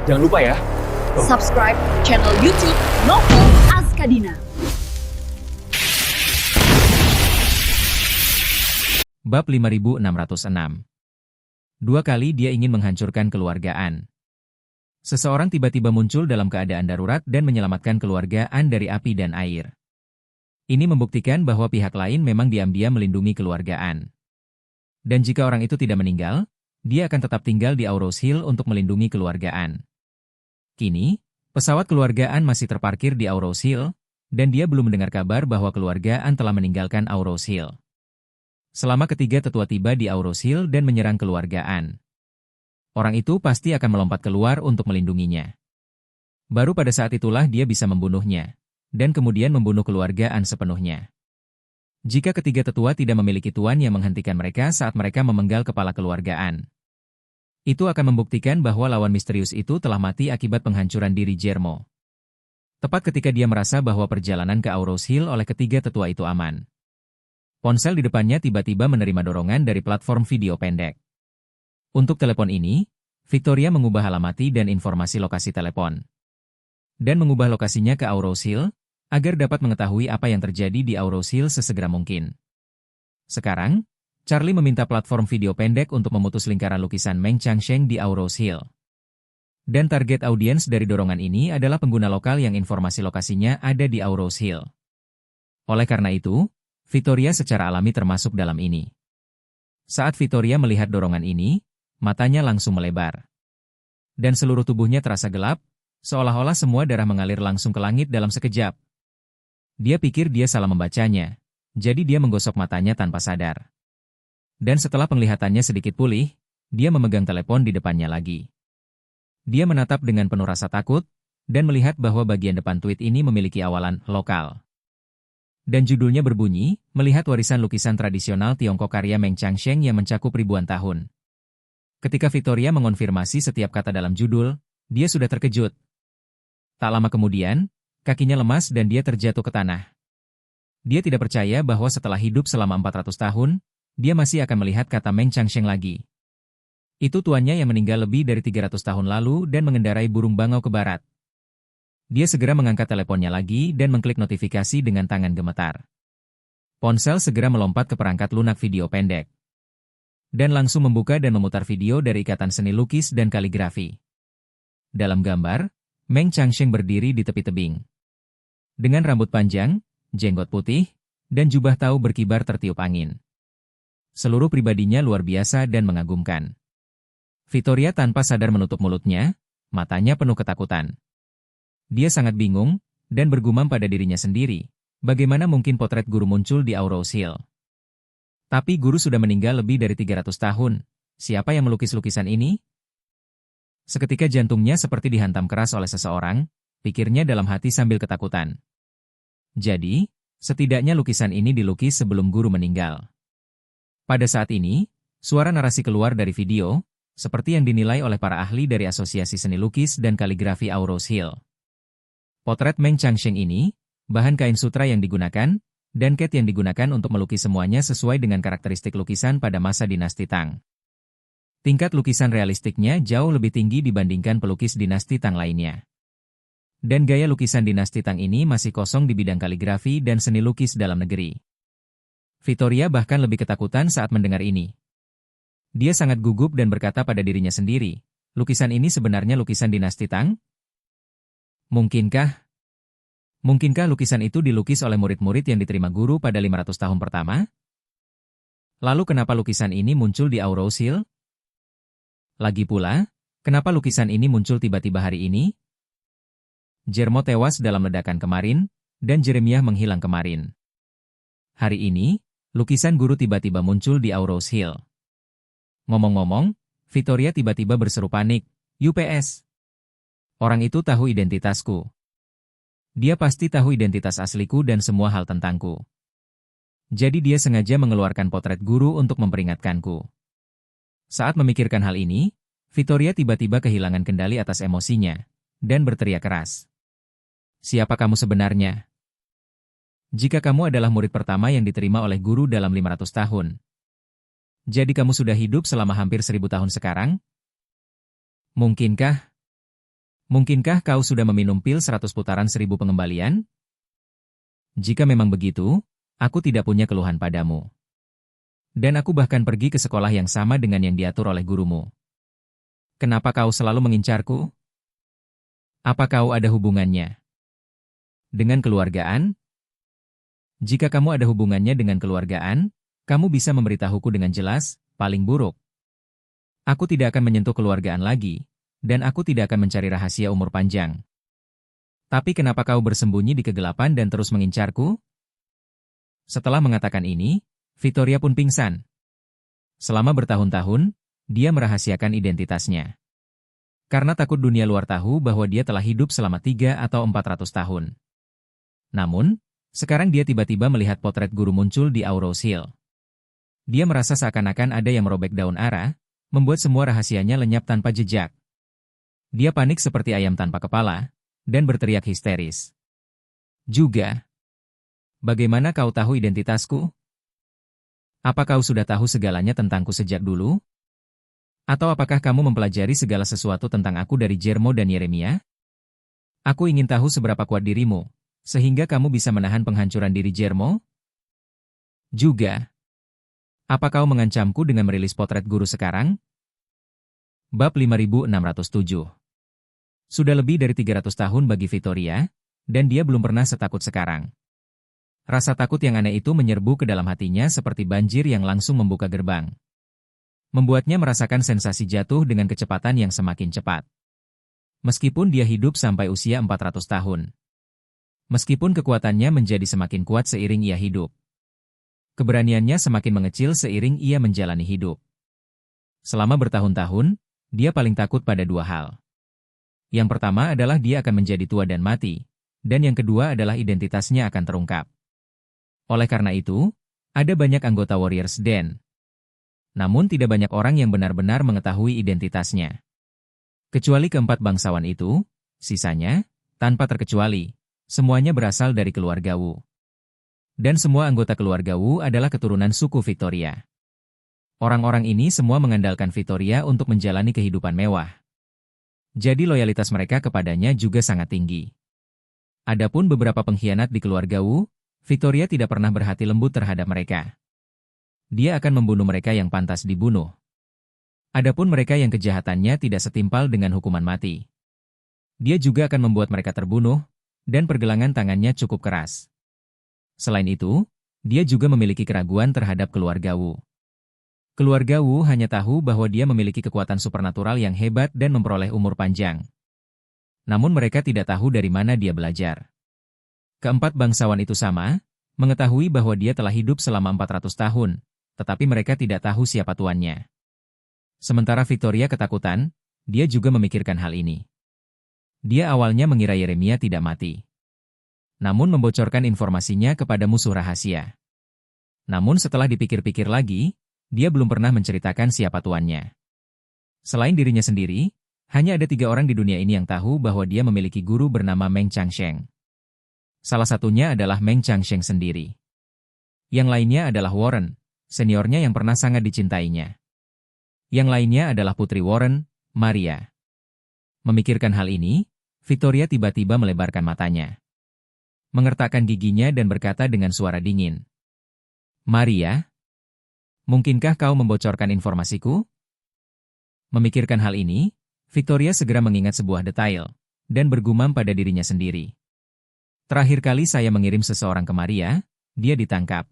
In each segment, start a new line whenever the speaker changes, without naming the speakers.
Jangan lupa ya.
Subscribe channel YouTube Novel Azkadina.
Bab 5606. Dua kali dia ingin menghancurkan keluarga An. Seseorang tiba-tiba muncul dalam keadaan darurat dan menyelamatkan keluarga An dari api dan air. Ini membuktikan bahwa pihak lain memang diam-diam melindungi keluarga An. Dan jika orang itu tidak meninggal, dia akan tetap tinggal di Aurous Hill untuk melindungi keluarga An. Kini, pesawat keluarga An masih terparkir di Aurous Hill, dan dia belum mendengar kabar bahwa keluarga An telah meninggalkan Aurous Hill. Selama ketiga tetua tiba di Aurous Hill dan menyerang keluarga An, orang itu pasti akan melompat keluar untuk melindunginya. Baru pada saat itulah dia bisa membunuhnya, dan kemudian membunuh keluarga An sepenuhnya. Jika ketiga tetua tidak memiliki tuan yang menghentikan mereka saat mereka memenggal kepala keluarga An, itu akan membuktikan bahwa lawan misterius itu telah mati akibat penghancuran diri Jermo. Tepat ketika dia merasa bahwa perjalanan ke Aurous Hill oleh ketiga tetua itu aman, ponsel di depannya tiba-tiba menerima dorongan dari platform video pendek. Untuk telepon ini, Victoria mengubah alamati dan informasi lokasi telepon, dan mengubah lokasinya ke Aurous Hill, agar dapat mengetahui apa yang terjadi di Aurous Hill sesegera mungkin. Sekarang, Charlie meminta platform video pendek untuk memutus lingkaran lukisan Meng Changsheng di Aurous Hill. Dan target audiens dari dorongan ini adalah pengguna lokal yang informasi lokasinya ada di Aurous Hill. Oleh karena itu, Victoria secara alami termasuk dalam ini. Saat Victoria melihat dorongan ini, matanya langsung melebar. Dan seluruh tubuhnya terasa gelap, seolah-olah semua darah mengalir langsung ke langit dalam sekejap. Dia pikir dia salah membacanya, jadi dia menggosok matanya tanpa sadar. Dan setelah penglihatannya sedikit pulih, dia memegang telepon di depannya lagi. Dia menatap dengan penuh rasa takut, dan melihat bahwa bagian depan tweet ini memiliki awalan lokal. Dan judulnya berbunyi, melihat warisan lukisan tradisional Tiongkok karya Meng Changsheng yang mencakup ribuan tahun. Ketika Victoria mengonfirmasi setiap kata dalam judul, dia sudah terkejut. Tak lama kemudian, kakinya lemas dan dia terjatuh ke tanah. Dia tidak percaya bahwa setelah hidup selama 400 tahun, dia masih akan melihat kata Meng Changsheng lagi. Itu tuannya yang meninggal lebih dari 300 tahun lalu dan mengendarai burung bangau ke barat. Dia segera mengangkat teleponnya lagi dan mengklik notifikasi dengan tangan gemetar. Ponsel segera melompat ke perangkat lunak video pendek, dan langsung membuka dan memutar video dari Ikatan Seni Lukis dan Kaligrafi. Dalam gambar, Meng Changsheng berdiri di tepi tebing. Dengan rambut panjang, jenggot putih, dan jubah tau berkibar tertiup angin. Seluruh pribadinya luar biasa dan mengagumkan. Victoria tanpa sadar menutup mulutnya, matanya penuh ketakutan. Dia sangat bingung, dan bergumam pada dirinya sendiri, bagaimana mungkin potret guru muncul di Aurous Hill. Tapi guru sudah meninggal lebih dari 300 tahun, siapa yang melukis lukisan ini? Seketika jantungnya seperti dihantam keras oleh seseorang, pikirnya dalam hati sambil ketakutan. Jadi, setidaknya lukisan ini dilukis sebelum guru meninggal. Pada saat ini, suara narasi keluar dari video, seperti yang dinilai oleh para ahli dari Asosiasi Seni Lukis dan Kaligrafi Aurous Hill. Potret Meng Changsheng ini, bahan kain sutra yang digunakan, dan cat yang digunakan untuk melukis semuanya sesuai dengan karakteristik lukisan pada masa dinasti Tang. Tingkat lukisan realistiknya jauh lebih tinggi dibandingkan pelukis dinasti Tang lainnya. Dan gaya lukisan dinasti Tang ini masih kosong di bidang kaligrafi dan seni lukis dalam negeri. Victoria bahkan lebih ketakutan saat mendengar ini. Dia sangat gugup dan berkata pada dirinya sendiri, lukisan ini sebenarnya lukisan dinasti Tang? Mungkinkah lukisan itu dilukis oleh murid-murid yang diterima guru pada 500 tahun pertama? Lalu kenapa lukisan ini muncul di Aurous Hill? Lagi pula, kenapa lukisan ini muncul tiba-tiba hari ini? Jermo tewas dalam ledakan kemarin, dan Jeremiah menghilang kemarin. Hari ini, lukisan guru tiba-tiba muncul di Aurous Hill. Ngomong-ngomong, Victoria tiba-tiba berseru panik, UPS. Orang itu tahu identitasku. Dia pasti tahu identitas asliku dan semua hal tentangku. Jadi dia sengaja mengeluarkan potret guru untuk memperingatkanku. Saat memikirkan hal ini, Victoria tiba-tiba kehilangan kendali atas emosinya, dan berteriak keras. Siapa kamu sebenarnya? Jika kamu adalah murid pertama yang diterima oleh guru dalam 500 tahun, jadi kamu sudah hidup selama hampir 1000 tahun sekarang? Mungkinkah Mungkinkah kau sudah meminum pil 100 putaran 1000 pengembalian? Jika memang begitu, aku tidak punya keluhan padamu. Dan aku bahkan pergi ke sekolah yang sama dengan yang diatur oleh gurumu. Kenapa kau selalu mengincarku? Apa kau ada hubungannya dengan keluargaan? Jika kamu ada hubungannya dengan keluargaan, kamu bisa memberitahuku dengan jelas, paling buruk. Aku tidak akan menyentuh keluargaan lagi, dan aku tidak akan mencari rahasia umur panjang. Tapi kenapa kau bersembunyi di kegelapan dan terus mengincarku? Setelah mengatakan ini, Victoria pun pingsan. Selama bertahun-tahun, dia merahasiakan identitasnya. Karena takut dunia luar tahu bahwa dia telah hidup selama 3 atau 400 tahun. Namun, sekarang dia tiba-tiba melihat potret guru muncul di Aurose Hill. Dia merasa seakan-akan ada yang merobek daun ara, membuat semua rahasianya lenyap tanpa jejak. Dia panik seperti ayam tanpa kepala, dan berteriak histeris. Juga, bagaimana kau tahu identitasku? Apa kau sudah tahu segalanya tentangku sejak dulu? Atau apakah kamu mempelajari segala sesuatu tentang aku dari Jermo dan Yeremia? Aku ingin tahu seberapa kuat dirimu, sehingga kamu bisa menahan penghancuran diri Jermo? Juga, apa kau mengancamku dengan merilis potret guru sekarang? Bab 5607. Sudah lebih dari 300 tahun bagi Victoria, dan dia belum pernah setakut sekarang. Rasa takut yang aneh itu menyerbu ke dalam hatinya seperti banjir yang langsung membuka gerbang. Membuatnya merasakan sensasi jatuh dengan kecepatan yang semakin cepat. Meskipun dia hidup sampai usia 400 tahun. Meskipun kekuatannya menjadi semakin kuat seiring ia hidup. Keberaniannya semakin mengecil seiring ia menjalani hidup. Selama bertahun-tahun, dia paling takut pada dua hal. Yang pertama adalah dia akan menjadi tua dan mati, dan yang kedua adalah identitasnya akan terungkap. Oleh karena itu, ada banyak anggota Warriors Den. Namun tidak banyak orang yang benar-benar mengetahui identitasnya. Kecuali keempat bangsawan itu, sisanya, tanpa terkecuali, semuanya berasal dari keluarga Wu. Dan semua anggota keluarga Wu adalah keturunan suku Victoria. Orang-orang ini semua mengandalkan Victoria untuk menjalani kehidupan mewah. Jadi loyalitas mereka kepadanya juga sangat tinggi. Adapun beberapa pengkhianat di keluarga Wu, Victoria tidak pernah berhati lembut terhadap mereka. Dia akan membunuh mereka yang pantas dibunuh. Adapun mereka yang kejahatannya tidak setimpal dengan hukuman mati. Dia juga akan membuat mereka terbunuh, dan pergelangan tangannya cukup keras. Selain itu, dia juga memiliki keraguan terhadap keluarga Wu. Keluarga Wu hanya tahu bahwa dia memiliki kekuatan supernatural yang hebat dan memperoleh umur panjang. Namun mereka tidak tahu dari mana dia belajar. Keempat bangsawan itu sama, mengetahui bahwa dia telah hidup selama 400 tahun, tetapi mereka tidak tahu siapa tuannya. Sementara Victoria ketakutan, dia juga memikirkan hal ini. Dia awalnya mengira Yeremia tidak mati. Namun membocorkan informasinya kepada musuh rahasia. Namun setelah dipikir-pikir lagi, dia belum pernah menceritakan siapa tuannya. Selain dirinya sendiri, hanya ada 3 orang di dunia ini yang tahu bahwa dia memiliki guru bernama Meng Changsheng. Salah satunya adalah Meng Changsheng sendiri. Yang lainnya adalah Warren, seniornya yang pernah sangat dicintainya. Yang lainnya adalah putri Warren, Maria. Memikirkan hal ini, Victoria tiba-tiba melebarkan matanya. Mengertakkan giginya dan berkata dengan suara dingin. Maria? Mungkinkah kau membocorkan informasiku? Memikirkan hal ini, Victoria segera mengingat sebuah detail, dan bergumam pada dirinya sendiri. Terakhir kali saya mengirim seseorang ke Maria, dia ditangkap.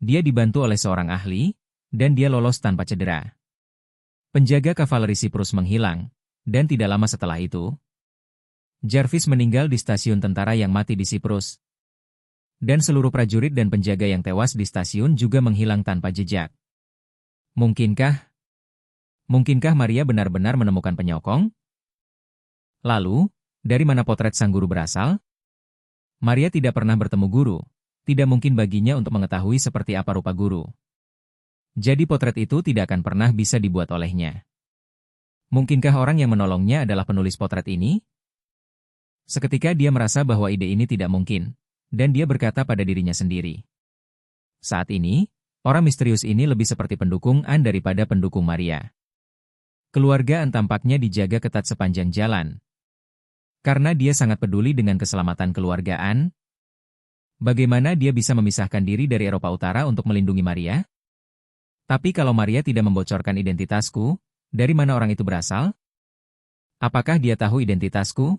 Dia dibantu oleh seorang ahli, dan dia lolos tanpa cedera. Penjaga kavaleri Siprus menghilang, dan tidak lama setelah itu, Jarvis meninggal di stasiun tentara yang mati di Siprus. Dan seluruh prajurit dan penjaga yang tewas di stasiun juga menghilang tanpa jejak. Mungkinkah Maria benar-benar menemukan penyokong? Lalu, dari mana potret sang guru berasal? Maria tidak pernah bertemu guru, tidak mungkin baginya untuk mengetahui seperti apa rupa guru. Jadi potret itu tidak akan pernah bisa dibuat olehnya. Mungkinkah orang yang menolongnya adalah penulis potret ini? Seketika dia merasa bahwa ide ini tidak mungkin. Dan dia berkata pada dirinya sendiri. Saat ini, orang misterius ini lebih seperti pendukung An daripada pendukung Maria. Keluarga An tampaknya dijaga ketat sepanjang jalan, Karena dia sangat peduli dengan keselamatan keluargaan. Bagaimana dia bisa memisahkan diri dari Eropa Utara untuk melindungi Maria? Tapi kalau Maria tidak membocorkan identitasku, dari mana orang itu berasal? Apakah dia tahu identitasku?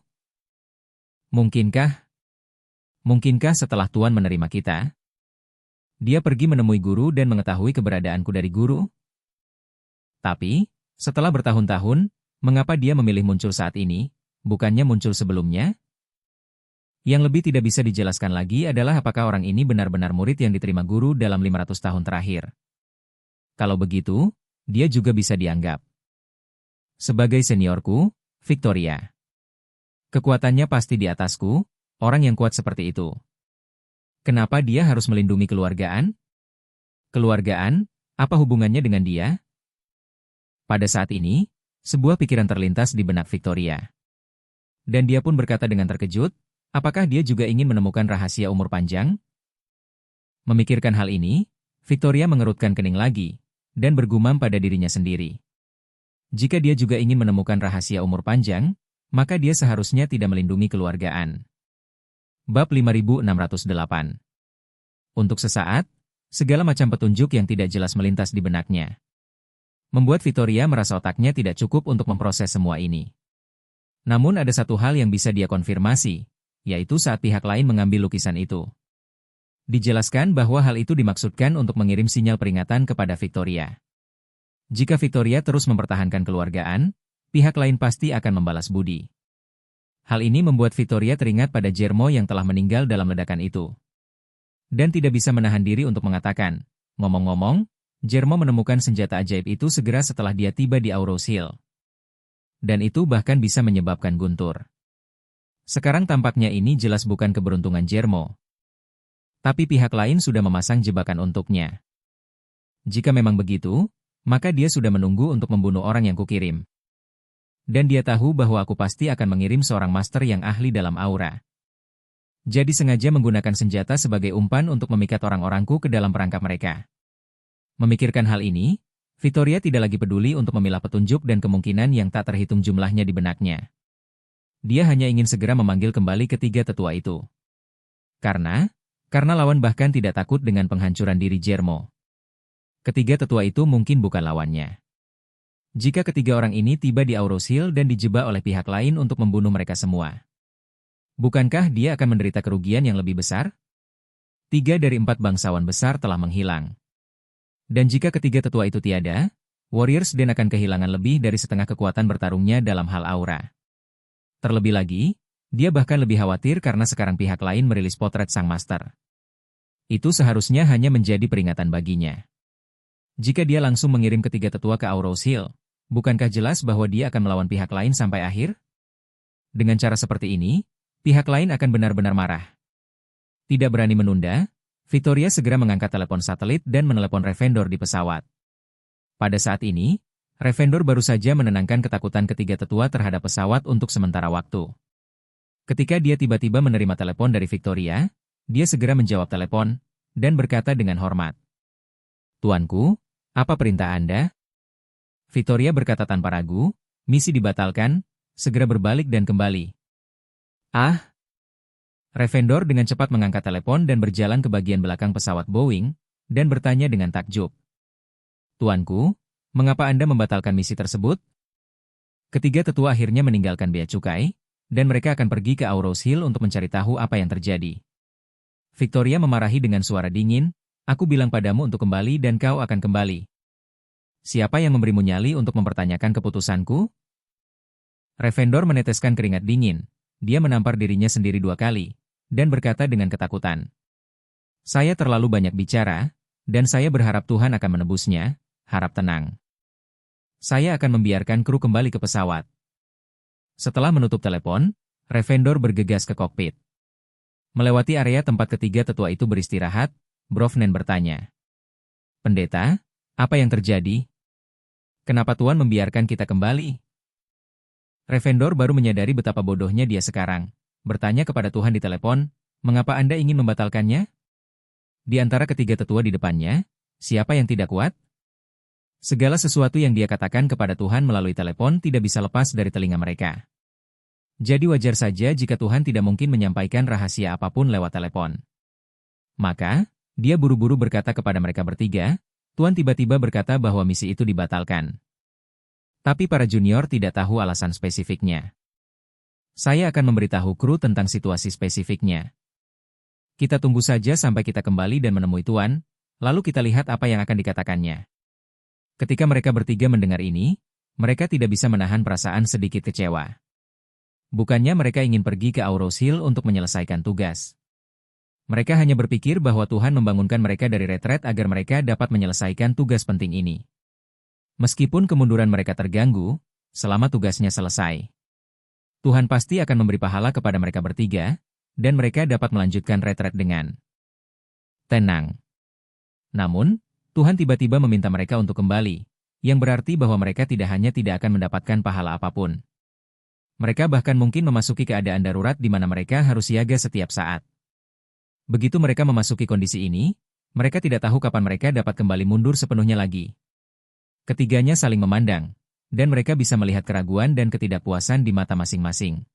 Mungkinkah? Mungkinkah setelah Tuan menerima kita, dia pergi menemui guru dan mengetahui keberadaanku dari guru? Tapi, setelah bertahun-tahun, mengapa dia memilih muncul saat ini, bukannya muncul sebelumnya? Yang lebih tidak bisa dijelaskan lagi adalah apakah orang ini benar-benar murid yang diterima guru dalam 500 tahun terakhir. Kalau begitu, dia juga bisa dianggap sebagai seniorku, Victoria. Kekuatannya pasti di atasku, orang yang kuat seperti itu. Kenapa dia harus melindungi keluargaan? Keluargaan, apa hubungannya dengan dia? Pada saat ini, sebuah pikiran terlintas di benak Victoria. Dan dia pun berkata dengan terkejut, apakah dia juga ingin menemukan rahasia umur panjang? Memikirkan hal ini, Victoria mengerutkan kening lagi, dan bergumam pada dirinya sendiri. Jika dia juga ingin menemukan rahasia umur panjang, maka dia seharusnya tidak melindungi keluargaan. Bab 5608. Untuk sesaat, segala macam petunjuk yang tidak jelas melintas di benaknya. Membuat Victoria merasa otaknya tidak cukup untuk memproses semua ini. Namun ada satu hal yang bisa dia konfirmasi, yaitu saat pihak lain mengambil lukisan itu. Dijelaskan bahwa hal itu dimaksudkan untuk mengirim sinyal peringatan kepada Victoria. Jika Victoria terus mempertahankan keluargaan, pihak lain pasti akan membalas budi. Hal ini membuat Victoria teringat pada Jermo yang telah meninggal dalam ledakan itu. Dan tidak bisa menahan diri untuk mengatakan, ngomong-ngomong, Jermo menemukan senjata ajaib itu segera setelah dia tiba di Auros Hill. Dan itu bahkan bisa menyebabkan guntur. Sekarang tampaknya ini jelas bukan keberuntungan Jermo. Tapi pihak lain sudah memasang jebakan untuknya. Jika memang begitu, maka dia sudah menunggu untuk membunuh orang yang kukirim. Dan dia tahu bahwa aku pasti akan mengirim seorang master yang ahli dalam aura. Jadi sengaja menggunakan senjata sebagai umpan untuk memikat orang-orangku ke dalam perangkap mereka. Memikirkan hal ini, Victoria tidak lagi peduli untuk memilah petunjuk dan kemungkinan yang tak terhitung jumlahnya di benaknya. Dia hanya ingin segera memanggil kembali ketiga tetua itu. Karena lawan bahkan tidak takut dengan penghancuran diri Jermo. Ketiga tetua itu mungkin bukan lawannya. Jika ketiga orang ini tiba di Auros Hill dan dijebak oleh pihak lain untuk membunuh mereka semua, bukankah dia akan menderita kerugian yang lebih besar? 3 dari 4 bangsawan besar telah menghilang. Dan jika ketiga tetua itu tiada, Warriors Den akan kehilangan lebih dari setengah kekuatan bertarungnya dalam hal aura. Terlebih lagi, dia bahkan lebih khawatir karena sekarang pihak lain merilis potret sang master. Itu seharusnya hanya menjadi peringatan baginya. Jika dia langsung mengirim ketiga tetua ke Auros Hill, bukankah jelas bahwa dia akan melawan pihak lain sampai akhir? Dengan cara seperti ini, pihak lain akan benar-benar marah. Tidak berani menunda, Victoria segera mengangkat telepon satelit dan menelepon Revendor di pesawat. Pada saat ini, Revendor baru saja menenangkan ketakutan ketiga tetua terhadap pesawat untuk sementara waktu. Ketika dia tiba-tiba menerima telepon dari Victoria, dia segera menjawab telepon, dan berkata dengan hormat. Tuanku, apa perintah Anda? Victoria berkata tanpa ragu, misi dibatalkan, segera berbalik dan kembali. Ah! Revendor dengan cepat mengangkat telepon dan berjalan ke bagian belakang pesawat Boeing, dan bertanya dengan takjub. Tuanku, mengapa Anda membatalkan misi tersebut? Ketiga tetua akhirnya meninggalkan bea cukai, dan mereka akan pergi ke Auros Hill untuk mencari tahu apa yang terjadi. Victoria memarahi dengan suara dingin, aku bilang padamu untuk kembali dan kau akan kembali. Siapa yang memberimu nyali untuk mempertanyakan keputusanku? Revendor meneteskan keringat dingin, dia menampar dirinya sendiri 2 kali, dan berkata dengan ketakutan. Saya terlalu banyak bicara, dan saya berharap Tuhan akan menebusnya, harap tenang. Saya akan membiarkan kru kembali ke pesawat. Setelah menutup telepon, Revendor bergegas ke kokpit. Melewati area tempat ketiga tetua itu beristirahat, Brovnen bertanya. Pendeta, apa yang terjadi? Kenapa Tuan membiarkan kita kembali? Revendor baru menyadari betapa bodohnya dia sekarang. Bertanya kepada Tuhan di telepon, mengapa Anda ingin membatalkannya? Di antara ketiga tetua di depannya, siapa yang tidak kuat? Segala sesuatu yang dia katakan kepada Tuhan melalui telepon tidak bisa lepas dari telinga mereka. Jadi wajar saja jika Tuhan tidak mungkin menyampaikan rahasia apapun lewat telepon. Maka, dia buru-buru berkata kepada mereka bertiga, Tuhan tiba-tiba berkata bahwa misi itu dibatalkan. Tapi para junior tidak tahu alasan spesifiknya. Saya akan memberitahu kru tentang situasi spesifiknya. Kita tunggu saja sampai kita kembali dan menemui Tuan, lalu kita lihat apa yang akan dikatakannya. Ketika mereka bertiga mendengar ini, mereka tidak bisa menahan perasaan sedikit kecewa. Bukannya mereka ingin pergi ke Auros Hill untuk menyelesaikan tugas. Mereka hanya berpikir bahwa Tuhan membangunkan mereka dari retret agar mereka dapat menyelesaikan tugas penting ini. Meskipun kemunduran mereka terganggu, selama tugasnya selesai, Tuhan pasti akan memberi pahala kepada mereka bertiga, dan mereka dapat melanjutkan retret dengan tenang. Namun, Tuhan tiba-tiba meminta mereka untuk kembali, yang berarti bahwa mereka tidak hanya tidak akan mendapatkan pahala apapun. Mereka bahkan mungkin memasuki keadaan darurat di mana mereka harus siaga setiap saat. Begitu mereka memasuki kondisi ini, mereka tidak tahu kapan mereka dapat kembali mundur sepenuhnya lagi. Ketiganya saling memandang, dan mereka bisa melihat keraguan dan ketidakpuasan di mata masing-masing.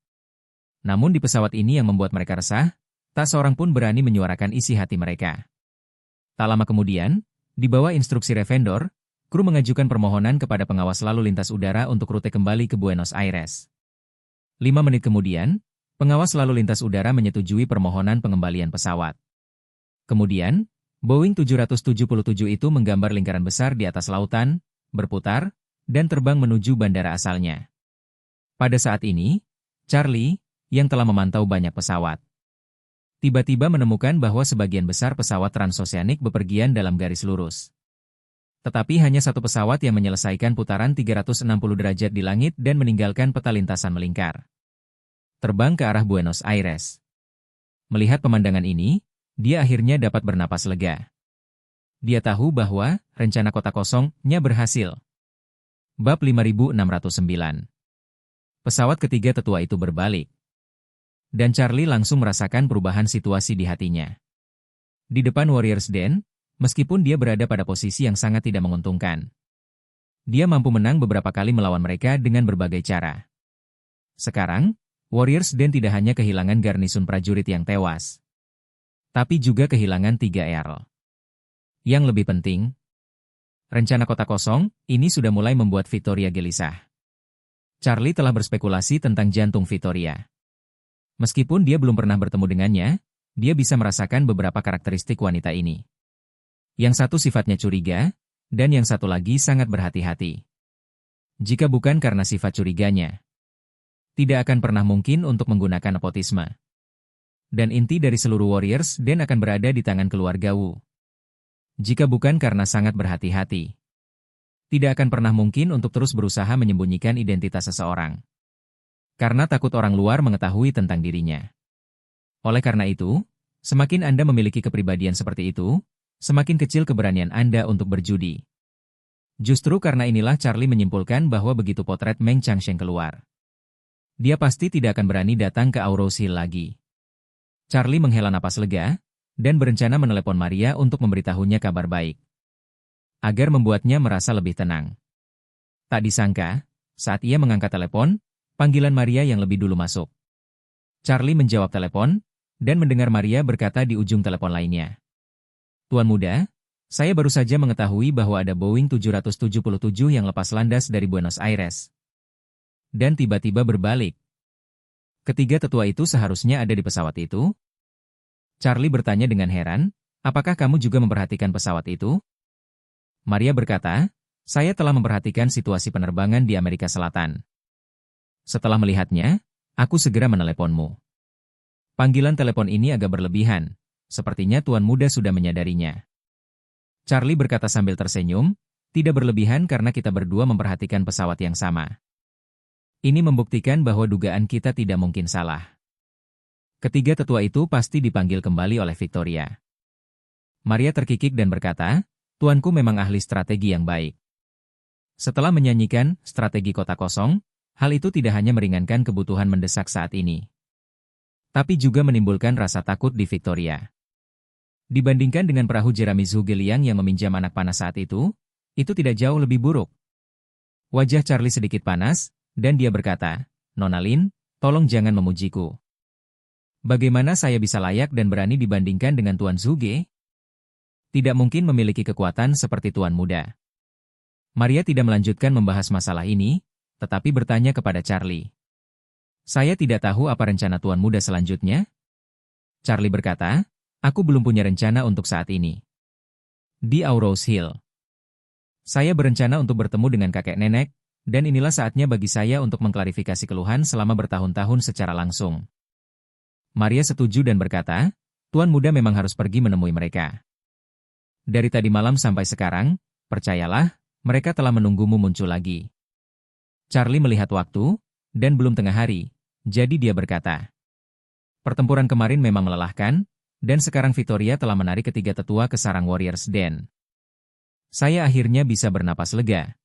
Namun di pesawat ini yang membuat mereka resah, tak seorang pun berani menyuarakan isi hati mereka. Tak lama kemudian, di bawah instruksi Revendor, kru mengajukan permohonan kepada pengawas lalu lintas udara untuk rute kembali ke Buenos Aires. 5 menit kemudian, pengawas lalu lintas udara menyetujui permohonan pengembalian pesawat. Kemudian, Boeing 777 itu menggambar lingkaran besar di atas lautan, berputar, dan terbang menuju bandara asalnya. Pada saat ini, Charlie, yang telah memantau banyak pesawat, tiba-tiba menemukan bahwa sebagian besar pesawat transoceanic bepergian dalam garis lurus. Tetapi hanya satu pesawat yang menyelesaikan putaran 360 derajat di langit dan meninggalkan peta lintasan melingkar. Terbang ke arah Buenos Aires. Melihat pemandangan ini, dia akhirnya dapat bernapas lega. Dia tahu bahwa rencana kota kosongnya berhasil. Bab 5609. Pesawat ketiga tetua itu berbalik. Dan Charlie langsung merasakan perubahan situasi di hatinya. Di depan Warriors Den, meskipun dia berada pada posisi yang sangat tidak menguntungkan, dia mampu menang beberapa kali melawan mereka dengan berbagai cara. Sekarang, Warriors Den tidak hanya kehilangan garnisun prajurit yang tewas, tapi juga kehilangan 3 Earl. Yang lebih penting, rencana kota kosong ini sudah mulai membuat Victoria gelisah. Charlie telah berspekulasi tentang jantung Victoria. Meskipun dia belum pernah bertemu dengannya, dia bisa merasakan beberapa karakteristik wanita ini. Yang satu sifatnya curiga, dan yang satu lagi sangat berhati-hati. Jika bukan karena sifat curiganya, tidak akan pernah mungkin untuk menggunakan nepotisme. Dan inti dari seluruh Warriors Den akan berada di tangan keluarga Wu. Jika bukan karena sangat berhati-hati, tidak akan pernah mungkin untuk terus berusaha menyembunyikan identitas seseorang. Karena takut orang luar mengetahui tentang dirinya. Oleh karena itu, semakin Anda memiliki kepribadian seperti itu, semakin kecil keberanian Anda untuk berjudi. Justru karena inilah Charlie menyimpulkan bahwa begitu potret Meng Changsheng keluar, dia pasti tidak akan berani datang ke Auros Hill lagi. Charlie menghela napas lega, dan berencana menelepon Maria untuk memberitahunya kabar baik, agar membuatnya merasa lebih tenang. Tak disangka, saat ia mengangkat telepon, panggilan Maria yang lebih dulu masuk. Charlie menjawab telepon, dan mendengar Maria berkata di ujung telepon lainnya, Tuan muda, saya baru saja mengetahui bahwa ada Boeing 777 yang lepas landas dari Buenos Aires. Dan tiba-tiba berbalik. Ketiga tetua itu seharusnya ada di pesawat itu? Charlie bertanya dengan heran, apakah kamu juga memperhatikan pesawat itu? Maria berkata, saya telah memperhatikan situasi penerbangan di Amerika Selatan. Setelah melihatnya, aku segera meneleponmu. Panggilan telepon ini agak berlebihan, sepertinya tuan muda sudah menyadarinya. Charlie berkata sambil tersenyum, tidak berlebihan karena kita berdua memperhatikan pesawat yang sama. Ini membuktikan bahwa dugaan kita tidak mungkin salah. Ketiga tetua itu pasti dipanggil kembali oleh Victoria. Maria terkikik dan berkata, tuanku memang ahli strategi yang baik. Setelah menyanyikan strategi kota kosong, hal itu tidak hanya meringankan kebutuhan mendesak saat ini, tapi juga menimbulkan rasa takut di Victoria. Dibandingkan dengan perahu Jeremy Zhuge-Liang yang meminjam anak panah saat itu tidak jauh lebih buruk. Wajah Charlie sedikit panas, dan dia berkata, Nona Lin, Tolong jangan memujiku. Bagaimana saya bisa layak dan berani dibandingkan dengan Tuan Zhuge? Tidak mungkin memiliki kekuatan seperti Tuan Muda. Maria tidak melanjutkan membahas masalah ini, tetapi bertanya kepada Charlie. Saya tidak tahu apa rencana Tuan Muda selanjutnya. Charlie berkata, aku belum punya rencana untuk saat ini. Di Aurous Hill. Saya berencana untuk bertemu dengan kakek nenek, dan inilah saatnya bagi saya untuk mengklarifikasi keluhan selama bertahun-tahun secara langsung. Maria setuju dan berkata, Tuan Muda memang harus pergi menemui mereka. Dari tadi malam sampai sekarang, percayalah, mereka telah menunggumu muncul lagi. Charlie melihat waktu, dan belum tengah hari, jadi dia berkata, pertempuran kemarin memang melelahkan, dan sekarang Victoria telah menarik ketiga tetua ke sarang Warriors Den. Saya akhirnya bisa bernapas lega.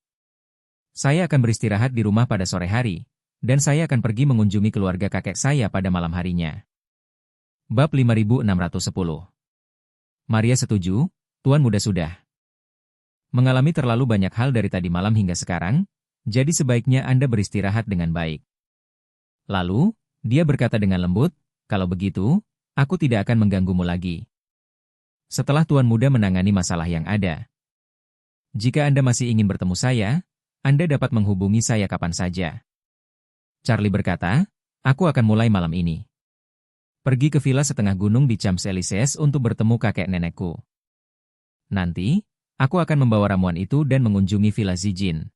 Saya akan beristirahat di rumah pada sore hari, dan saya akan pergi mengunjungi keluarga kakek saya pada malam harinya. Bab 5610. Maria setuju, Tuan Muda sudah mengalami terlalu banyak hal dari tadi malam hingga sekarang, jadi sebaiknya Anda beristirahat dengan baik. Lalu, dia berkata dengan lembut, kalau begitu, aku tidak akan mengganggumu lagi. Setelah Tuan Muda menangani masalah yang ada. Jika Anda masih ingin bertemu saya, Anda dapat menghubungi saya kapan saja. Charlie berkata, aku akan mulai malam ini. Pergi ke villa setengah gunung di Champs-Élysées untuk bertemu kakek nenekku. Nanti, aku akan membawa ramuan itu dan mengunjungi Villa Zijin.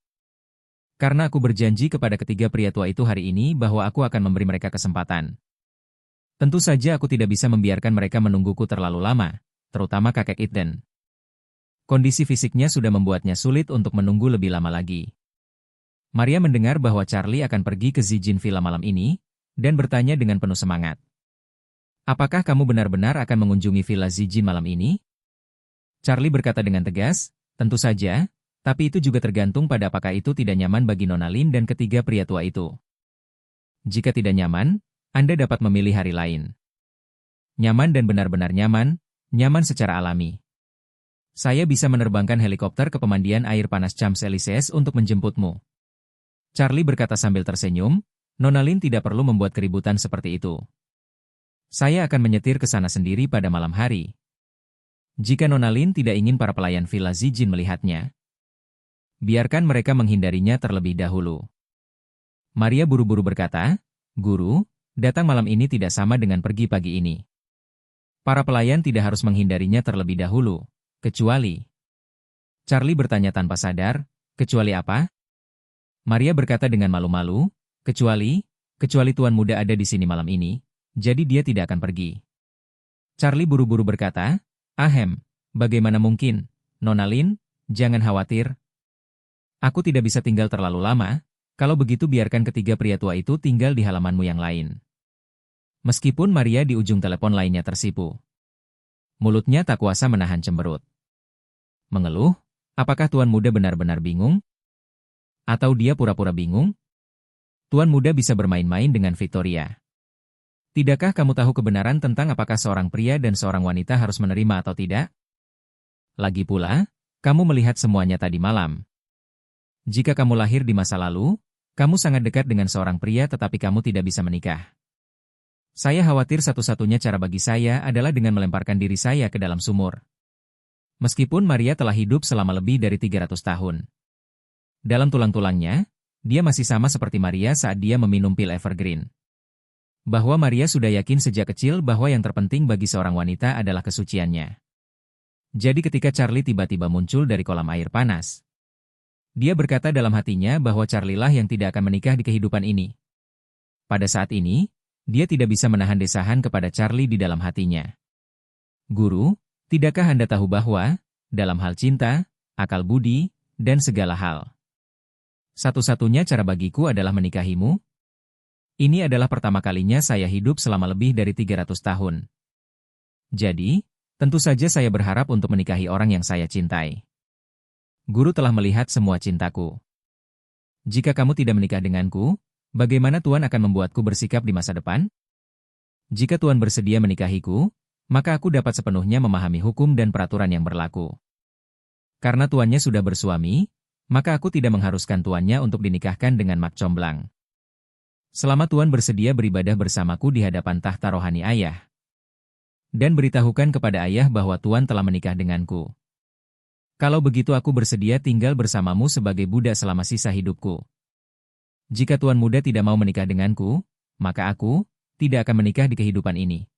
Karena aku berjanji kepada ketiga pria tua itu hari ini bahwa aku akan memberi mereka kesempatan. Tentu saja aku tidak bisa membiarkan mereka menungguku terlalu lama, terutama kakek Eden. Kondisi fisiknya sudah membuatnya sulit untuk menunggu lebih lama lagi. Maria mendengar bahwa Charlie akan pergi ke Zijin Villa malam ini, dan bertanya dengan penuh semangat. Apakah kamu benar-benar akan mengunjungi Villa Zijin malam ini? Charlie berkata dengan tegas, tentu saja, tapi itu juga tergantung pada apakah itu tidak nyaman bagi Nona Lin dan ketiga pria tua itu. Jika tidak nyaman, Anda dapat memilih hari lain. Nyaman dan benar-benar nyaman, nyaman secara alami. Saya bisa menerbangkan helikopter ke pemandian air panas Champs-Élysées untuk menjemputmu. Charlie berkata sambil tersenyum, Nona Lin tidak perlu membuat keributan seperti itu. Saya akan menyetir ke sana sendiri pada malam hari. Jika Nona Lin tidak ingin para pelayan Villa Zijin melihatnya, biarkan mereka menghindarinya terlebih dahulu. Maria buru-buru berkata, Guru, datang malam ini tidak sama dengan pergi pagi ini. Para pelayan tidak harus menghindarinya terlebih dahulu, kecuali... Charlie bertanya tanpa sadar, kecuali apa? Maria berkata dengan malu-malu, kecuali Tuan Muda ada di sini malam ini, jadi dia tidak akan pergi. Charlie buru-buru berkata, Ahem, bagaimana mungkin, Nona Lin, jangan khawatir. Aku tidak bisa tinggal terlalu lama, kalau begitu biarkan ketiga pria tua itu tinggal di halamanmu yang lain. Meskipun Maria di ujung telepon lainnya tersipu. Mulutnya tak kuasa menahan cemberut. Mengeluh, apakah Tuan Muda benar-benar bingung? Atau dia pura-pura bingung? Tuan Muda bisa bermain-main dengan Victoria. Tidakkah kamu tahu kebenaran tentang apakah seorang pria dan seorang wanita harus menerima atau tidak? Lagi pula, kamu melihat semuanya tadi malam. Jika kamu lahir di masa lalu, kamu sangat dekat dengan seorang pria tetapi kamu tidak bisa menikah. Saya khawatir satu-satunya cara bagi saya adalah dengan melemparkan diri saya ke dalam sumur. Meskipun Maria telah hidup selama lebih dari 300 tahun. Dalam tulang-tulangnya, dia masih sama seperti Maria saat dia meminum pil Evergreen. Bahwa Maria sudah yakin sejak kecil bahwa yang terpenting bagi seorang wanita adalah kesuciannya. Jadi ketika Charlie tiba-tiba muncul dari kolam air panas, dia berkata dalam hatinya bahwa Charlie lah yang tidak akan menikah di kehidupan ini. Pada saat ini, dia tidak bisa menahan desahan kepada Charlie di dalam hatinya. Guru, tidakkah Anda tahu bahwa, dalam hal cinta, akal budi, dan segala hal, satu-satunya cara bagiku adalah menikahimu? Ini adalah pertama kalinya saya hidup selama lebih dari 300 tahun. Jadi, tentu saja saya berharap untuk menikahi orang yang saya cintai. Guru telah melihat semua cintaku. Jika kamu tidak menikah denganku, bagaimana Tuan akan membuatku bersikap di masa depan? Jika Tuan bersedia menikahiku, maka aku dapat sepenuhnya memahami hukum dan peraturan yang berlaku. Karena tuannya sudah bersuami, maka aku tidak mengharuskan tuannya untuk dinikahkan dengan mak comblang. Selama Tuan bersedia beribadah bersamaku di hadapan tahta rohani Ayah. Dan beritahukan kepada Ayah bahwa Tuan telah menikah denganku. Kalau begitu aku bersedia tinggal bersamamu sebagai budak selama sisa hidupku. Jika Tuan Muda tidak mau menikah denganku, maka aku tidak akan menikah di kehidupan ini.